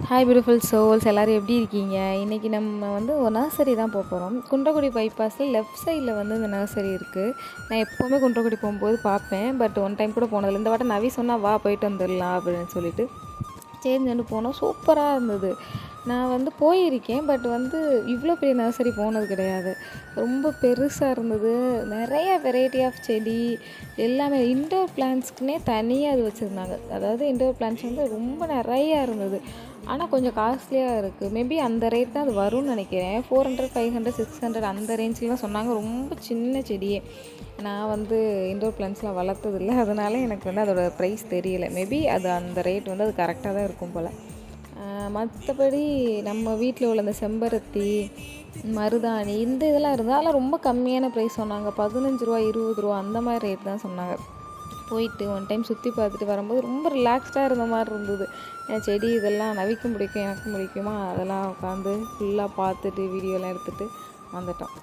Hi beautiful souls, எல்லோரும் எப்படி இருக்கீங்க? இன்றைக்கி நம்ம ஒரு நர்சரி தான் போகிறோம். குன்றக்குடி பைபாஸில் லெஃப்ட் சைடில் இந்த நர்சரி இருக்குது. நான் எப்போவுமே குன்றக்குடி போகும்போது பார்ப்பேன். பட் ஒன் டைம் கூட போனதில்லை. இந்த வாட்டம் நவி சொன்னால் வா போயிட்டு வந்துடலாம் அப்படின்னு சொல்லிட்டு சேர்ந்துட்டு போனோம். சூப்பராக இருந்தது. நான் போயிருக்கேன். பட் இவ்வளோ பெரிய நர்சரி போனது கிடையாது. ரொம்ப பெருசாக இருந்தது. நிறைய வெரைட்டி ஆஃப் செடி எல்லாமே இன்டோர் பிளான்ட்ஸ்க்குனே தனியாக அது வச்சுருந்தாங்க. அதாவது இன்டோர் பிளான்ட்ஸ் ரொம்ப நிறையா இருந்தது. ஆனால் கொஞ்சம் காஸ்ட்லியாக இருக்குது. மேபி அந்த ரேட் தான் அது வரும்னு நினைக்கிறேன். 400, 500, 600 அந்த ரேஞ்சில் சொன்னாங்க. ரொம்ப சின்ன செடியே. நான் இன்டோர் பிளான்ட்ஸ்லாம் வளர்த்ததில்லை. அதனால எனக்கு அதோடய ப்ரைஸ் தெரியலை. மேபி அது அந்த ரேட் அது கரெக்டாக தான் இருக்கும் போல். மற்றபடி நம்ம வீட்டில் உள்ள இந்த செம்பருத்தி, மருதாணி இந்த இதெல்லாம் இருந்தால் அதெல்லாம் ரொம்ப கம்மியான ப்ரைஸ் சொன்னாங்க. 15 ரூபா, 20 ரூபா அந்த மாதிரி ரேட் தான் சொன்னாங்க. போயிட்டு ஒன் டைம் சுற்றி பார்த்துட்டு வரும்போது ரொம்ப ரிலாக்ஸ்டாக இருந்த மாதிரி இருந்தது. செடி இதெல்லாம் நவிக்கும் பிடிக்கும், எனக்கும் பிடிக்குமா, அதெல்லாம் உட்காந்து ஃபுல்லாக பார்த்துட்டு வீடியோலாம் எடுத்துகிட்டு வந்துட்டோம்.